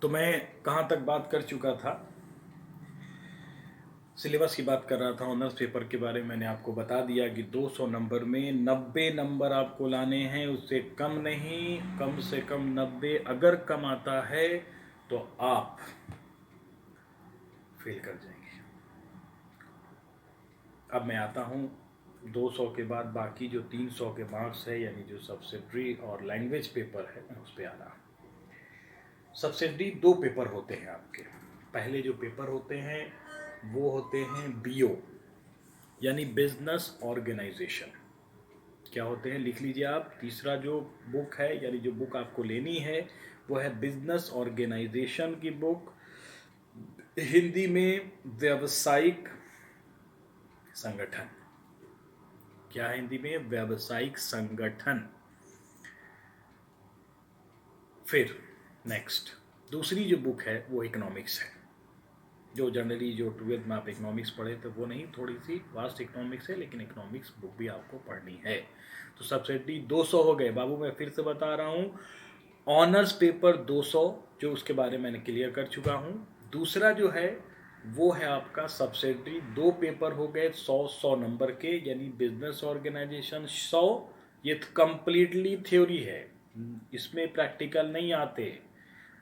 तो मैं कहाँ तक बात कर चुका था? सिलेबस की बात कर रहा था। ऑनर्स पेपर के बारे में मैंने आपको बता दिया कि 200 नंबर में 90 नंबर आपको लाने हैं, उससे कम नहीं, कम से कम 90। अगर कम आता है तो आप फेल कर जाएंगे। अब मैं आता हूँ 200 के बाद बाकी जो 300 के मार्क्स है, यानी जो सब्सिडरी और लैंग्वेज पेपर है, मैं उस पर आ रहा हूँ। सब्सिडरी 2 पेपर होते हैं आपके। पहले जो पेपर होते हैं वो होते हैं बीओ, यानी बिजनेस ऑर्गेनाइजेशन। क्या होते हैं लिख लीजिए आप। तीसरा जो बुक है, यानी जो बुक आपको लेनी है, वो है बिजनेस ऑर्गेनाइजेशन की बुक, हिंदी में व्यावसायिक संगठन। क्या है हिंदी में? व्यावसायिक संगठन। फिर नेक्स्ट दूसरी जो बुक है वो इकोनॉमिक्स है। जो जनरली जो 12th में आप इकोनॉमिक्स पढ़े तो वो नहीं, थोड़ी सी वास्ट इकोनॉमिक्स है, लेकिन इकोनॉमिक्स बुक भी आपको पढ़नी है। तो सब्सिडी 200 हो गए बाबू। मैं फिर से बता रहा हूँ, ऑनर्स पेपर 200, जो उसके बारे में मैंने क्लियर कर चुका हूँ। दूसरा जो है वो है आपका सब्सिडरी। 2 पेपर हो गए 100-100 नंबर के, यानी बिजनेस ऑर्गेनाइजेशन 100। ये कंप्लीटली थ्योरी है, इसमें प्रैक्टिकल नहीं आते।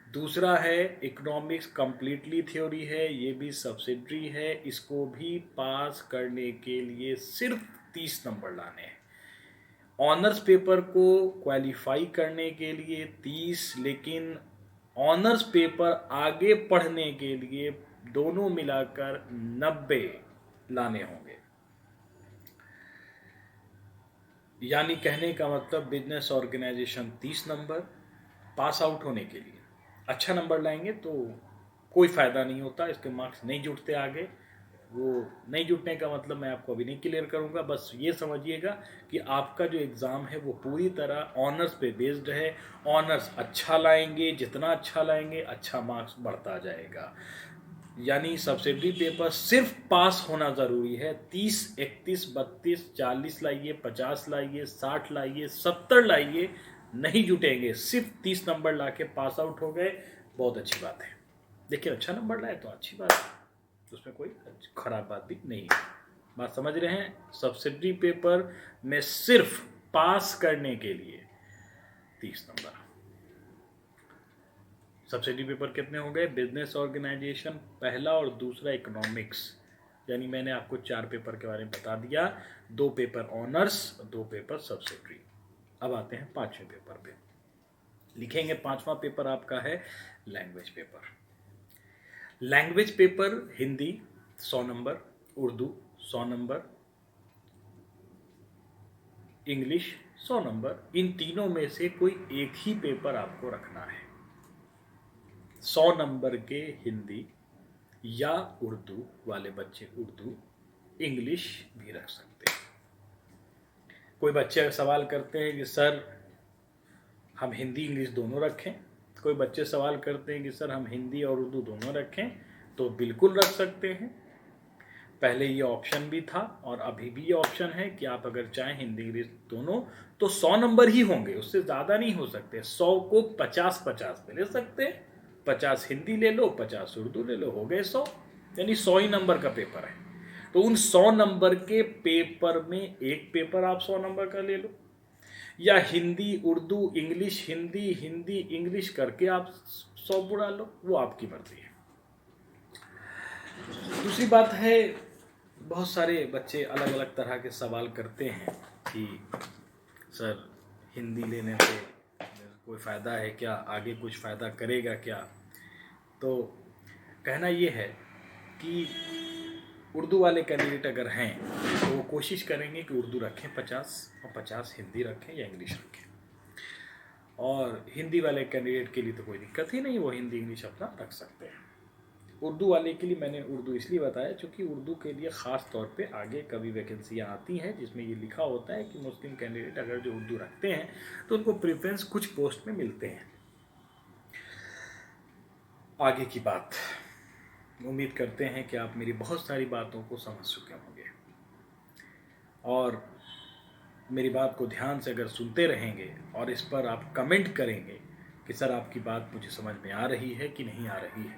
दूसरा है इकोनॉमिक्स, कंप्लीटली थ्योरी है, ये भी सब्सिडरी है। इसको भी पास करने के लिए सिर्फ 30 नंबर लाने हैं। ऑनर्स पेपर को क्वालिफाई करने के लिए 30, लेकिन ऑनर्स पेपर आगे पढ़ने के लिए दोनों मिलाकर 90 लाने होंगे। यानी कहने का मतलब business organisation 30 number pass out होने के लिए। अच्छा नंबर लाएंगे तो कोई फ़ायदा नहीं होता, इसके मार्क्स नहीं जुटते आगे। वो नहीं जुटने का मतलब मैं आपको अभी नहीं क्लियर करूंगा। बस ये समझिएगा कि आपका जो एग्ज़ाम है वो पूरी तरह ऑनर्स पे बेस्ड है। ऑनर्स अच्छा लाएंगे, जितना अच्छा लाएंगे अच्छा मार्क्स बढ़ता जाएगा। यानी सब्सिडी पेपर सिर्फ पास होना ज़रूरी है। 30, 31, 32, 40 लाइए, 50 लाइए, 60 लाइए, 70 लाइए, नहीं जुटेंगे। सिर्फ 30 नंबर ला के पास आउट हो गए, बहुत अच्छी बात है। देखिए अच्छा नंबर लाए तो अच्छी बात है, उसमें कोई खराब बात भी नहीं है। बात समझ रहे हैं? सब्सिडी पेपर में सिर्फ पास करने के लिए 30 नंबर। सब्सिडी पेपर कितने हो गए? बिजनेस ऑर्गेनाइजेशन पहला और दूसरा इकोनॉमिक्स, यानी मैंने आपको 4 पेपर के बारे में बता दिया। 2 पेपर ऑनर्स, 2 पेपर सब्सिडरी। अब आते हैं 5वें पेपर पे। लिखेंगे 5वां पेपर आपका है language paper. Language paper Hindi 100 number, Urdu 100 number, English 100 number. इन तीनों में से कोई एक ही पेपर आपको रखना है। 100 नंबर के हिंदी या उर्दू वाले बच्चे उर्दू, इंग्लिश भी रख सकते हैं। कोई बच्चे सवाल करते हैं कि सर हम हिंदी इंग्लिश दोनों रखें। कोई बच्चे सवाल करते हैं कि सर हम हिंदी और उर्दू दोनों रखें। तो बिल्कुल रख सकते हैं। पहले ये ऑप्शन भी था और अभी भी ये ऑप्शन है कि आप अगर चाहें हिंदी इंग्लिश दोनों तो 100 नंबर ही होंगे, उससे ज़्यादा नहीं हो सकते। 100 को 50-50 में ले सकते हैं। 50 हिंदी ले लो, 50 उर्दू ले लो, हो गए 100। यानी 100 ही नंबर का पेपर है। तो उन 100 नंबर के पेपर में एक पेपर आप 100 नंबर का ले लो, या हिंदी उर्दू इंग्लिश हिंदी हिंदी इंग्लिश करके आप 100 बुला लो, वो आपकी मर्जी है। दूसरी बात है, बहुत सारे बच्चे अलग अलग तरह के सवाल करते हैं कि सर हिंदी लेने से कोई फ़ायदा है क्या, आगे कुछ फ़ायदा करेगा क्या? तो कहना ये है कि उर्दू वाले कैंडिडेट अगर हैं तो वो कोशिश करेंगे कि उर्दू रखें 50 और 50 हिंदी रखें या इंग्लिश रखें। और हिंदी वाले कैंडिडेट के लिए तो कोई दिक्कत ही नहीं, वो हिंदी इंग्लिश अपना रख सकते हैं। उर्दू वाले के लिए मैंने उर्दू इसलिए बताया क्योंकि उर्दू के लिए ख़ास तौर पे आगे कभी वैकेंसियाँ आती हैं जिसमें ये लिखा होता है कि मुस्लिम कैंडिडेट अगर जो उर्दू रखते हैं तो उनको प्रेफरेंस कुछ पोस्ट में मिलते हैं। आगे की बात, उम्मीद करते हैं कि आप मेरी बहुत सारी बातों को समझ चुके होंगे और मेरी बात को ध्यान से अगर सुनते रहेंगे और इस पर आप कमेंट करेंगे कि सर आपकी बात मुझे समझ में आ रही है कि नहीं आ रही है।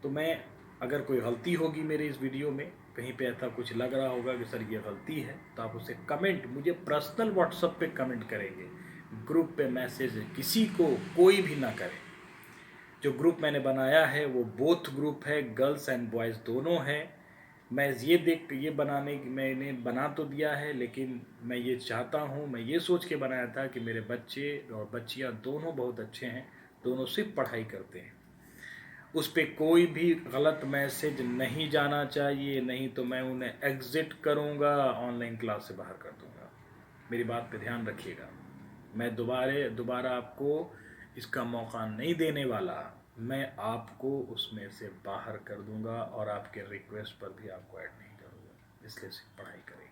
तो मैं अगर कोई गलती होगी मेरे इस वीडियो में, कहीं पे ऐसा कुछ लग रहा होगा कि सर ये गलती है, तो आप उसे कमेंट, मुझे पर्सनल व्हाट्सएप पे कमेंट करेंगे, ग्रुप पे मैसेज किसी को कोई भी ना करें। जो ग्रुप मैंने बनाया है वो बोथ ग्रुप है, गर्ल्स एंड बॉयज़ दोनों हैं। मैं ये देख ये बनाने की मैंने बना तो दिया है, लेकिन मैं ये चाहता हूँ, मैं ये सोच के बनाया था कि मेरे बच्चे और बच्चियाँ दोनों बहुत अच्छे हैं, दोनों सिर्फ पढ़ाई करते हैं, उस पर कोई भी गलत मैसेज नहीं जाना चाहिए, नहीं तो मैं उन्हें एग्ज़िट करूँगा, ऑनलाइन क्लास से बाहर कर दूँगा। मेरी बात पे ध्यान रखिएगा। मैं दोबारा आपको इसका मौका नहीं देने वाला, मैं आपको उसमें से बाहर कर दूंगा और आपके रिक्वेस्ट पर भी आपको ऐड नहीं करूँगा। इसलिए सिर्फ पढ़ाई करें।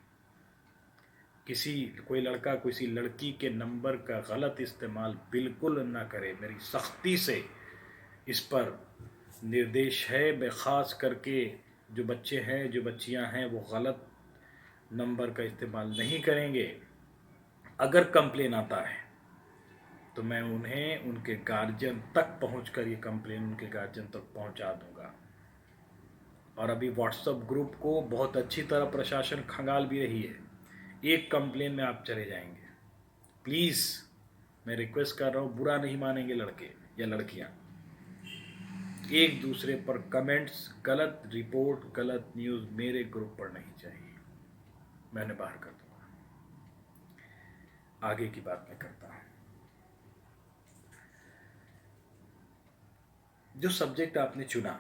कोई लड़का किसी लड़की के नंबर का गलत इस्तेमाल बिल्कुल ना करे, मेरी सख्ती से इस पर निर्देश है। मैं ख़ास करके जो बच्चे हैं, जो बच्चियां हैं, वो गलत नंबर का इस्तेमाल नहीं करेंगे। अगर कंप्लेन आता है तो मैं उन्हें उनके गार्जियन तक पहुंचकर ये कंप्लेन उनके गार्जियन तक पहुंचा दूंगा। और अभी व्हाट्सएप ग्रुप को बहुत अच्छी तरह प्रशासन खंगाल भी रही है, एक कंप्लेन में आप चले जाएंगे। प्लीज़ मैं रिक्वेस्ट कर रहा हूँ, बुरा नहीं मानेंगे लड़के या लड़कियाँ। एक दूसरे पर कमेंट्स, गलत रिपोर्ट, गलत न्यूज़ मेरे ग्रुप पर नहीं चाहिए, मैंने बाहर कर दूंगा। आगे की बात मैं करता हूँ। जो सब्जेक्ट आपने चुना,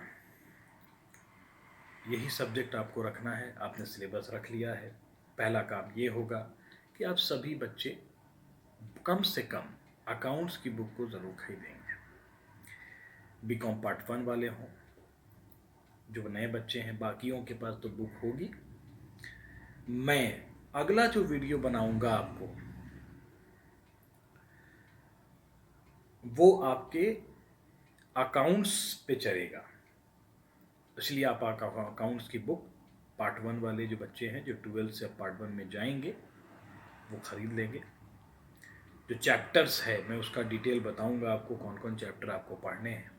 यही सब्जेक्ट आपको रखना है। आपने सिलेबस रख लिया है। पहला काम ये होगा कि आप सभी बच्चे कम से कम अकाउंट्स की बुक को ज़रूर खरीदेंगे। बीकॉम पार्ट 1 वाले हों, जो नए बच्चे हैं, बाकियों के पास तो बुक होगी। मैं अगला जो वीडियो बनाऊंगा आपको, वो आपके अकाउंट्स पे चलेगा, इसलिए आप अकाउंट्स की बुक पार्ट 1 वाले जो बच्चे हैं, जो 12 से पार्ट 1 में जाएंगे, वो ख़रीद लेंगे। जो चैप्टर्स है मैं उसका डिटेल बताऊंगा आपको, कौन कौन चैप्टर आपको पढ़ने हैं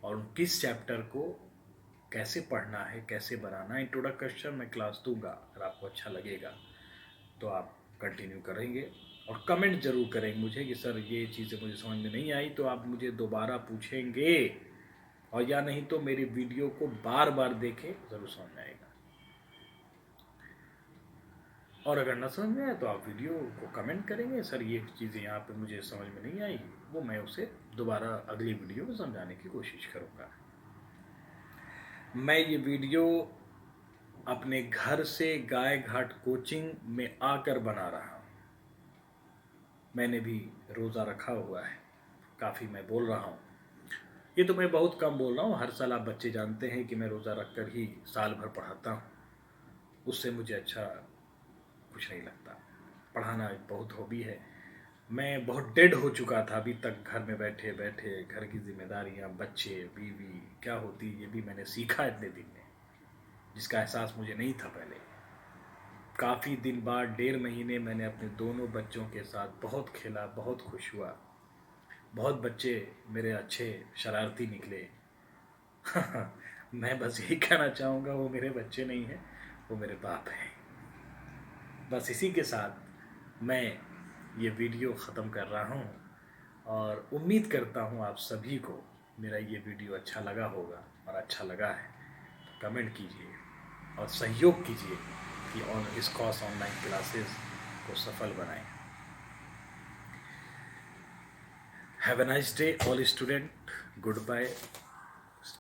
और किस चैप्टर को कैसे पढ़ना है, कैसे बनाना है। इंट्रोडक्शन मैं क्लास दूंगा, अगर आपको अच्छा लगेगा तो आप कंटिन्यू करेंगे। और कमेंट ज़रूर करेंगे मुझे कि सर ये चीज़ें मुझे समझ में नहीं आई, तो आप मुझे दोबारा पूछेंगे, और या नहीं तो मेरी वीडियो को बार बार देखें, ज़रूर समझ में आएगा। और अगर ना समझ में आए तो आप वीडियो को कमेंट करेंगे, सर ये चीज़ें यहाँ पे मुझे समझ में नहीं आई, वो मैं उसे दोबारा अगली वीडियो में समझाने की कोशिश करूँगा। मैं ये वीडियो अपने घर से गाय घाट कोचिंग में आकर बना रहा हूँ। मैंने भी रोज़ा रखा हुआ है, काफ़ी मैं बोल रहा हूँ। ये तो मैं बहुत कम बोल रहा हूँ, हर साल आप बच्चे जानते हैं कि मैं रोज़ा रख कर ही साल भर पढ़ाता हूँ। उससे मुझे अच्छा कुछ नहीं लगता। पढ़ाना एक बहुत हॉबी है। मैं बहुत डेड हो चुका था अभी तक, घर में बैठे बैठे घर की जिम्मेदारियाँ, बच्चे, बीवी क्या होती ये भी मैंने सीखा इतने दिन में, जिसका एहसास मुझे नहीं था पहले। काफ़ी दिन बाद 1.5 महीने मैंने अपने दोनों बच्चों के साथ बहुत खेला, बहुत खुश हुआ। बहुत बच्चे मेरे अच्छे शरारती निकले। मैं बस यही कहना चाहूँगा, वो मेरे बच्चे नहीं हैं, वो मेरे बाप हैं। बस इसी के साथ मैं ये वीडियो ख़त्म कर रहा हूँ और उम्मीद करता हूँ आप सभी को मेरा ये वीडियो अच्छा लगा होगा, और अच्छा लगा है तो कमेंट कीजिए और सहयोग कीजिए कि इस कॉस ऑनलाइन क्लासेस को सफल बनाएं। Have a nice day all student, good bye.